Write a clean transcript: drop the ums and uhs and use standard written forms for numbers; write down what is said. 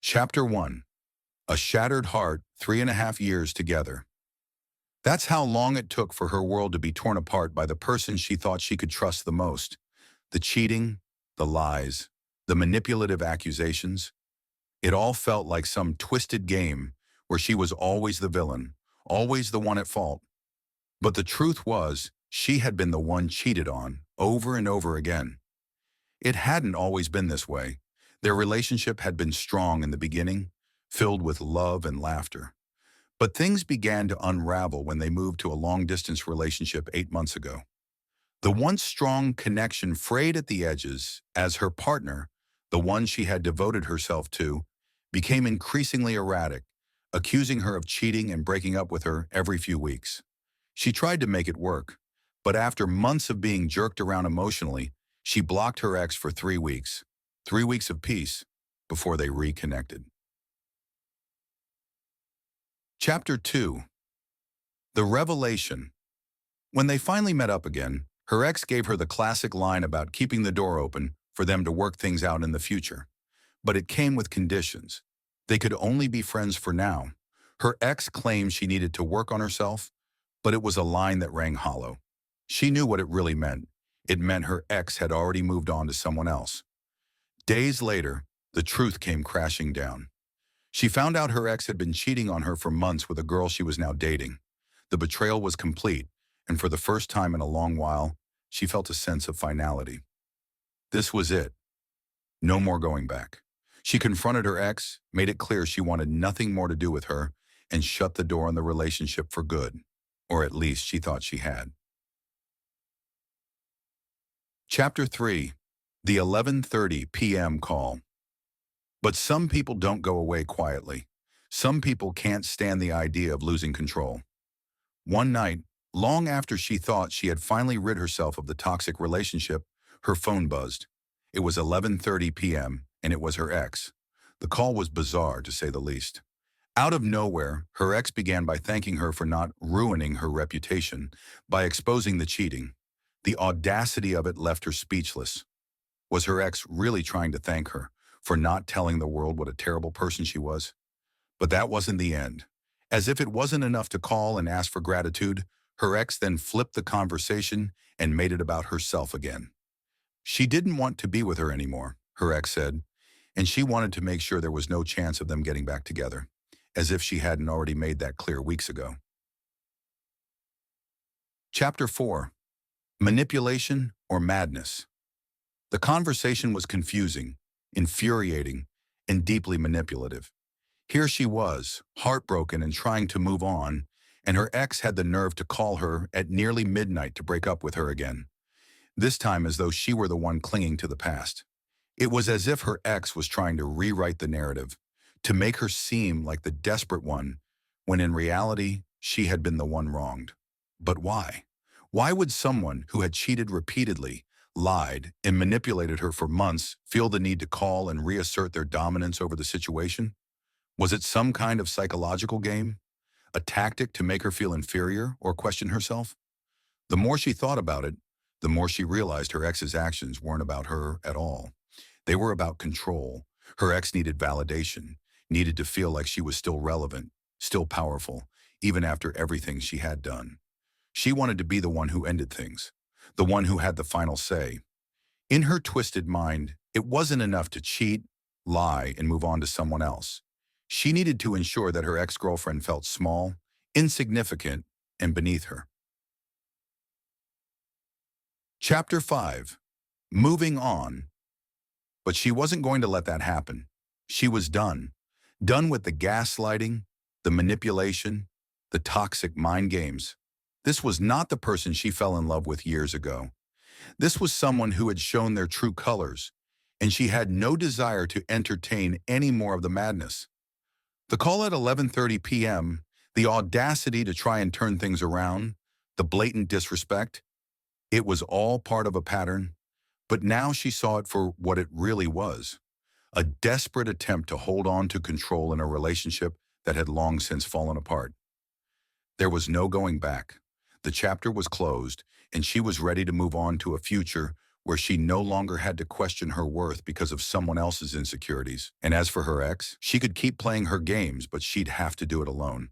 Chapter 1. A Shattered Heart, 3.5 years together. That's how long it took for her world to be torn apart by the person she thought she could trust the most. The cheating, the lies, the manipulative accusations. It all felt like some twisted game where she was always the villain, always the one at fault. But the truth was, she had been the one cheated on, over and over again. It hadn't always been this way. Their relationship had been strong in the beginning, filled with love and laughter. But things began to unravel when they moved to a long-distance relationship 8 months ago. The once strong connection frayed at the edges as her partner, the one she had devoted herself to, became increasingly erratic, accusing her of cheating and breaking up with her every few weeks. She tried to make it work, but after months of being jerked around emotionally, she blocked her ex for 3 weeks. 3 weeks of peace before they reconnected. Chapter 2. The Revelation. When they finally met up again, her ex gave her the classic line about keeping the door open for them to work things out in the future. But it came with conditions. They could only be friends for now. Her ex claimed she needed to work on herself, but it was a line that rang hollow. She knew what it really meant. It meant her ex had already moved on to someone else. Days later, the truth came crashing down. She found out her ex had been cheating on her for months with a girl she was now dating. The betrayal was complete, and for the first time in a long while, she felt a sense of finality. This was it. No more going back. She confronted her ex, made it clear she wanted nothing more to do with her, and shut the door on the relationship for good. Or at least she thought she had. Chapter 3. The 11:30 p.m. call. But some people don't go away quietly. Some people can't stand the idea of losing control. One night, long after she thought she had finally rid herself of the toxic relationship, her phone buzzed. It was 11:30 p.m., and it was her ex. The call was bizarre, to say the least. Out of nowhere, her ex began by thanking her for not ruining her reputation, by exposing the cheating. The audacity of it left her speechless. Was her ex really trying to thank her for not telling the world what a terrible person she was? But that wasn't the end. As if it wasn't enough to call and ask for gratitude, her ex then flipped the conversation and made it about herself again. She didn't want to be with her anymore, her ex said, and she wanted to make sure there was no chance of them getting back together, as if she hadn't already made that clear weeks ago. Chapter 4. Manipulation or Madness. The conversation was confusing, infuriating, and deeply manipulative. Here she was, heartbroken and trying to move on, and her ex had the nerve to call her at nearly midnight to break up with her again, this time as though she were the one clinging to the past. It was as if her ex was trying to rewrite the narrative, to make her seem like the desperate one, when in reality, she had been the one wronged. But why? Why would someone who had cheated repeatedly, lied, and manipulated her for months feel the need to call and reassert their dominance over the situation? Was it some kind of psychological game? A tactic to make her feel inferior or question herself? The more she thought about it, the more she realized her ex's actions weren't about her at all. They were about control. Her ex needed validation, needed to feel like she was still relevant, still powerful, even after everything she had done. She wanted to be the one who ended things, the one who had the final say. In her twisted mind, it wasn't enough to cheat, lie, and move on to someone else. She needed to ensure that her ex-girlfriend felt small, insignificant, and beneath her. Chapter 5. Moving on. But she wasn't going to let that happen. She was done. Done with the gaslighting, the manipulation, the toxic mind games. This was not the person she fell in love with years ago. This was someone who had shown their true colors, and she had no desire to entertain any more of the madness. The call at 11:30 p.m., the audacity to try and turn things around, the blatant disrespect, it was all part of a pattern, but now she saw it for what it really was, a desperate attempt to hold on to control in a relationship that had long since fallen apart. There was no going back. The chapter was closed, and she was ready to move on to a future where she no longer had to question her worth because of someone else's insecurities. And as for her ex, she could keep playing her games, but she'd have to do it alone.